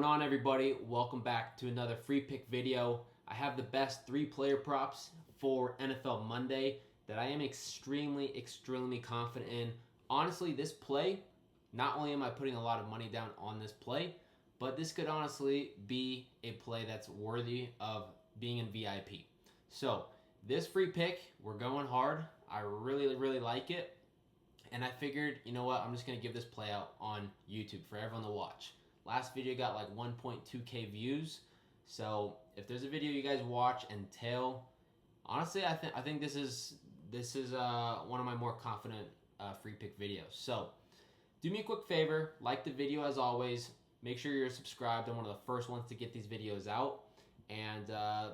on, everybody? Welcome back to another free pick video. I have the best 3-player props for NFL Monday that I am extremely confident in. Honestly, this play, not only am I putting a lot of money down on this play, but this could honestly be a play that's worthy of being in VIP. So this free pick, we're going hard. I really like it. And I figured, you know what, I'm just going to give this play out on YouTube for everyone to watch. Last video got like 1.2k views. So if there's a video you guys watch and tail, honestly, I think this is one of my more confident free pick videos. So do me a quick favor, like the video as always. Make sure you're subscribed. I'm one of the first ones to get these videos out. And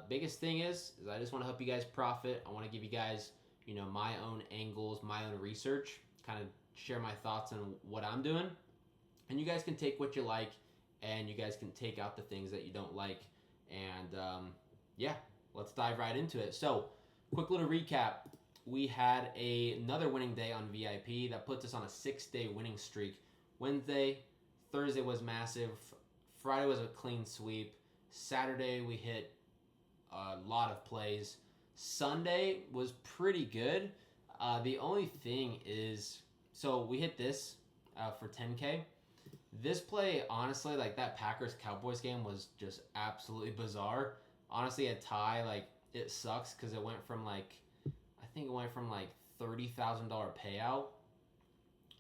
biggest thing is I just want to help you guys profit. I want to give you guys, you know, my own angles, my own research, kind of share my thoughts on what I'm doing. And you guys can take what you like, and you guys can take out the things that you don't like. And yeah, let's dive right into it. So, quick little recap. We had another winning day on VIP that puts us on a 6-day winning streak. Wednesday, Thursday was massive. Friday was a clean sweep. Saturday, we hit a lot of plays. Sunday was pretty good. The only thing is, so we hit this for 10K. This play, honestly, like that Packers-Cowboys game was just absolutely bizarre. Honestly, a tie, like, it sucks because it went from like, I think it went from like $30,000 payout,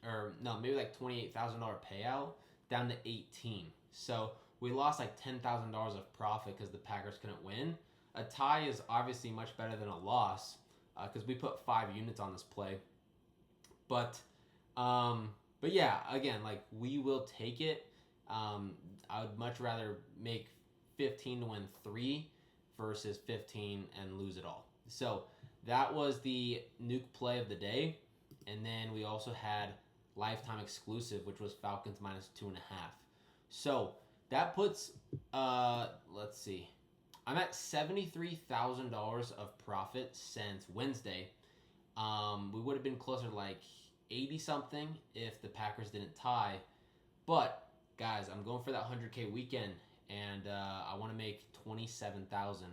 or no, maybe like $28,000 payout down to 18. So we lost like $10,000 of profit because the Packers couldn't win. A tie is obviously much better than a loss because we put 5 units on this play. But yeah, again, like, we will take it. I would much rather make 15 to win 3 versus 15 and lose it all. So that was the nuke play of the day. And then we also had lifetime exclusive, which was Falcons -2.5. So that puts, let's see, I'm at $73,000 of profit since Wednesday. We would have been closer to like 80 something if the Packers didn't tie. But guys, I'm going for that 100K weekend, and I want to make 27,000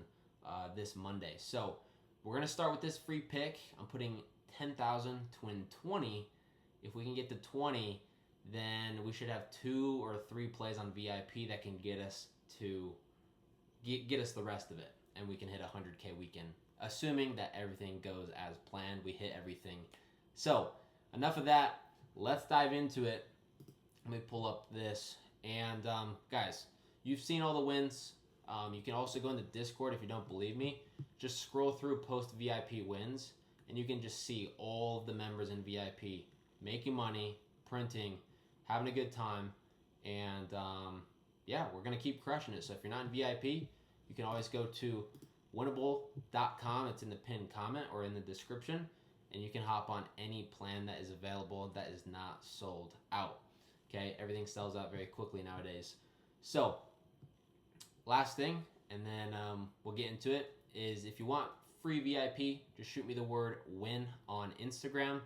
this Monday. So we're gonna start with this free pick. I'm putting 10,000 to win 20. If we can get to 20, then we should have 2 or 3 plays on VIP that can get us to get us the rest of it, and we can hit a 100K weekend, assuming that everything goes as planned. We hit everything. So enough of that. Let's dive into it. Let me pull up this. And guys, you've seen all the wins. You can also go into Discord if you don't believe me. Just scroll through post VIP wins, and you can just see all of the members in VIP making money, printing, having a good time. And yeah, we're going to keep crushing it. So if you're not in VIP, you can always go to winnable.com. It's in the pinned comment or in the description. And you can hop on any plan that is available that is not sold out. Okay, everything sells out very quickly nowadays. So, last thing, and then we'll get into it, is if you want free VIP, just shoot me the word win on Instagram,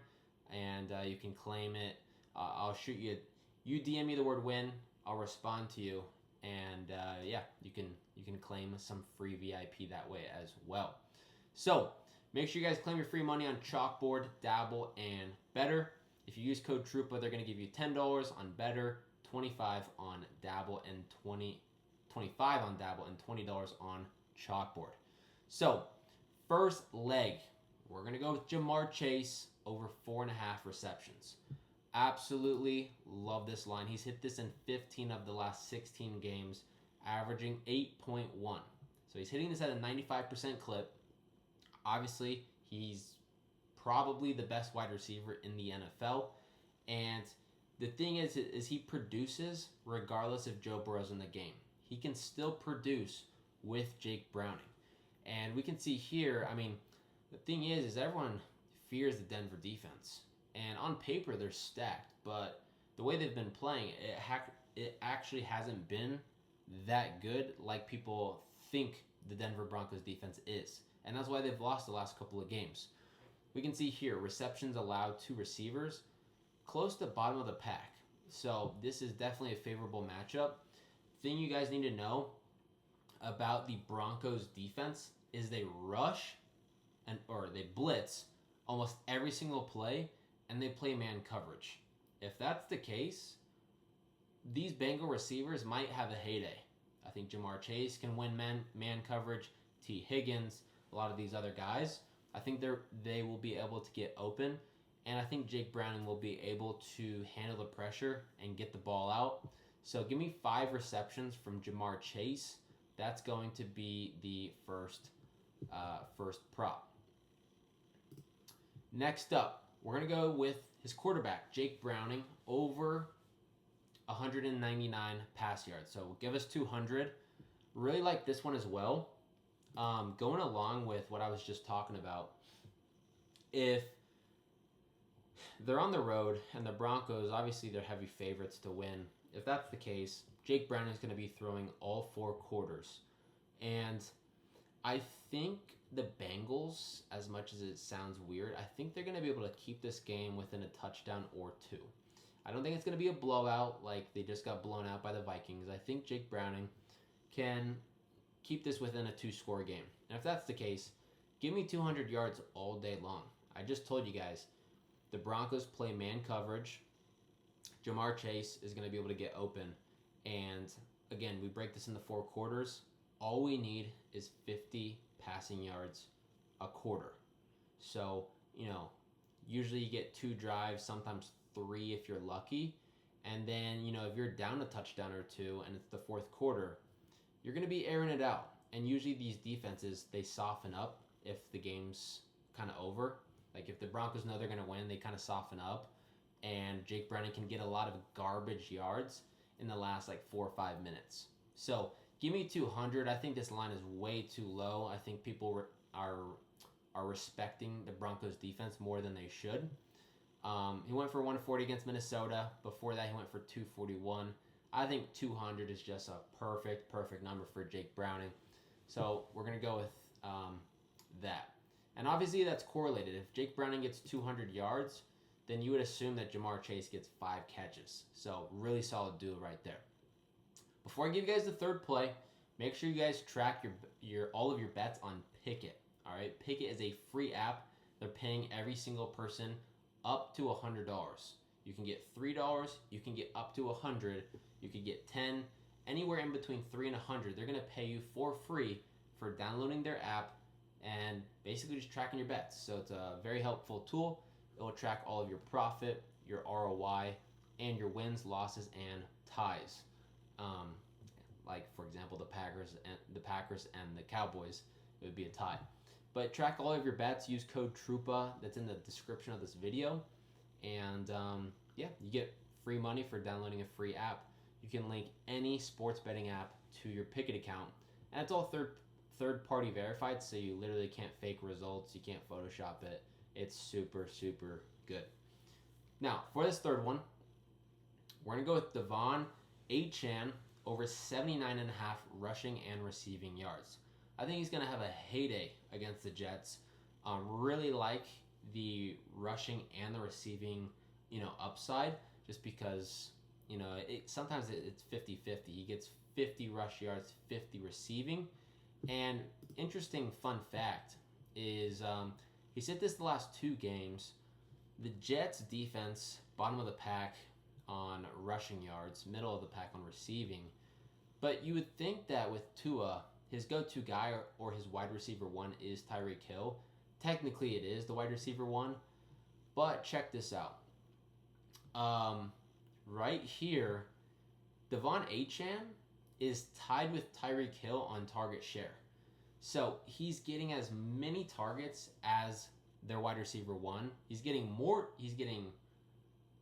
and you can claim it. I'll shoot you. You DM me the word win, I'll respond to you, and yeah, you can claim some free VIP that way as well. So make sure you guys claim your free money on Chalkboard, Dabble, and Better. If you use code TRUPA, they're going to give you $10 on Better, $25 on Dabble, and $25 on Dabble, and $20 on Chalkboard. So first leg, we're going to go with Jamar Chase over 4.5 receptions. Absolutely love this line. He's hit this in 15 of the last 16 games, averaging 8.1. So he's hitting this at a 95% clip. Obviously, he's probably the best wide receiver in the NFL. And the thing is he produces regardless if Joe Burrow's in the game. He can still produce with Jake Browning. And we can see here, I mean, the thing is everyone fears the Denver defense. And on paper, they're stacked. But the way they've been playing, it actually hasn't been that good like people think the Denver Broncos defense is. And that's why they've lost the last couple of games. We can see here, receptions allowed to receivers, close to the bottom of the pack. So this is definitely a favorable matchup. thing you guys need to know about the Broncos defense is they rush or they blitz almost every single play, and they play man coverage. If that's the case, these Bengal receivers might have a heyday. I think Jamar Chase can win man coverage, T. Higgins, a lot of these other guys. I think they will be able to get open, and I think Jake Browning will be able to handle the pressure and get the ball out. So give me 5 receptions from Jamar Chase. That's going to be the first prop. Next up, we're going to go with his quarterback, Jake Browning, over 199 pass yards. So give us 200. Really like this one as well. Going along with what I was just talking about, if they're on the road and the Broncos, obviously they're heavy favorites to win. If that's the case, Jake Browning is going to be throwing all 4 quarters. And I think the Bengals, as much as it sounds weird, I think they're going to be able to keep this game within a touchdown or 2. I don't think it's going to be a blowout like they just got blown out by the Vikings. I think Jake Browning can keep this within a 2-score game. And if that's the case, give me 200 yards all day long. I just told you guys, the Broncos play man coverage. Jamar Chase is going to be able to get open. And again, we break this into 4 quarters. All we need is 50 passing yards a quarter. So, usually you get 2 drives, sometimes 3 if you're lucky. And then, if you're down a touchdown or 2 and it's the 4th quarter, you're going to be airing it out. And usually these defenses, they soften up if the game's kind of over. Like if the Broncos know they're going to win, they kind of soften up. And Jake Browning can get a lot of garbage yards in the last 4 or 5 minutes. So give me 200. I think this line is way too low. I think people are respecting the Broncos defense more than they should. He went for 140 against Minnesota. Before that, he went for 241. I think 200 is just a perfect number for Jake Browning. So we're going to go with that. And obviously that's correlated. If Jake Browning gets 200 yards, then you would assume that Jamar Chase gets 5 catches. So really solid duo right there. Before I give you guys the third play, make sure you guys track your all of your bets on Pikkit. All right, Pikkit is a free app. They're paying every single person up to $100. You can get $3. You can get up to $100. You could get 10, anywhere in between 3 and 100. They're going to pay you for free for downloading their app and basically just tracking your bets. So it's a very helpful tool. It will track all of your profit, your ROI, and your wins, losses, and ties. Like for example, the Packers and the Cowboys, it would be a tie. But track all of your bets. Use code TRUPA that's in the description of this video, and you get free money for downloading a free app. You can link any sports betting app to your Pikkit account, and it's all third party verified, so you literally can't fake results. You can't Photoshop it. It's super good. Now for this third one, we're gonna go with Devon Achane over 79.5 rushing and receiving yards. I think he's going to have a heyday against the Jets. Really like the rushing and the receiving, upside, just because, sometimes it's 50-50. He gets 50 rush yards, 50 receiving. And interesting fun fact is he's hit this the last 2 games. The Jets defense, bottom of the pack on rushing yards, middle of the pack on receiving. But you would think that with Tua, his go-to guy or his wide receiver 1 is Tyreek Hill. Technically it is the wide receiver 1, but check this out. Right here, Devon Achane is tied with Tyreek Hill on target share. So he's getting as many targets as their wide receiver 1. He's getting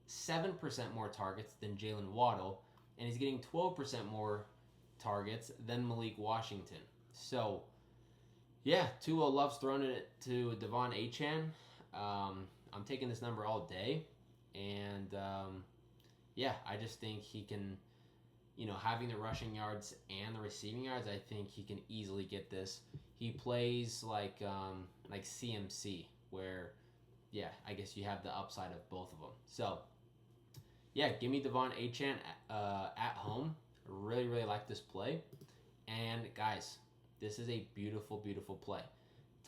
7% more targets than Jalen Waddle, and he's getting 12% more targets than Malik Washington. So, yeah, Tua loves throwing it to Devon Achane. I'm taking this number all day, and I just think he can, having the rushing yards and the receiving yards, I think he can easily get this. He plays like CMC, where, I guess you have the upside of both of them. So, give me Devon Achane at home. really, really like this play. And guys, this is a beautiful, beautiful play.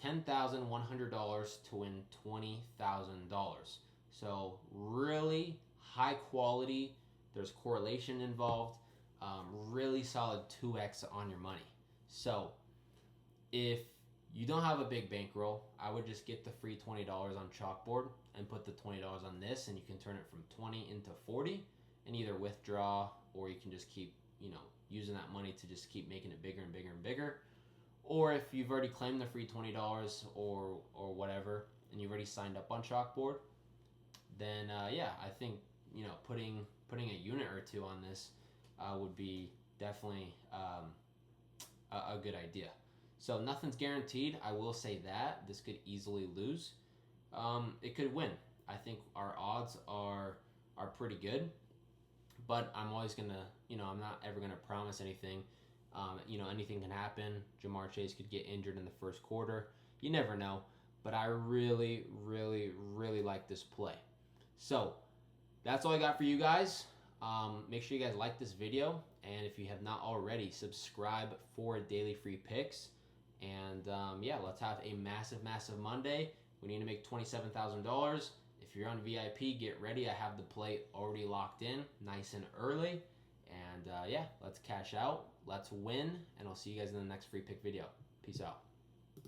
$10,100 to win $20,000. So really high quality. There's correlation involved. Really solid 2x on your money. So if you don't have a big bankroll, I would just get the free $20 on Chalkboard and put the $20 on this, and you can turn it from 20 into 40 and either withdraw, or you can just keep, using that money to just keep making it bigger and bigger and bigger. Or if you've already claimed the free $20 or whatever, and you've already signed up on Chalkboard, then yeah, I think putting a unit or two on this would be definitely a good idea. So nothing's guaranteed. I will say that this could easily lose. It could win. I think our odds are pretty good, but I'm always gonna, I'm not ever gonna promise anything. Anything can happen. Jamar Chase could get injured in the first quarter. You never know. But I really, really, really like this play. So that's all I got for you guys. Make sure you guys like this video, and if you have not already, subscribe for daily free picks. And yeah, let's have a massive, massive Monday. We need to make $27,000. If you're on VIP, get ready. I have the play already locked in, nice and early. And yeah, let's cash out, let's win, and I'll see you guys in the next free pick video. Peace out.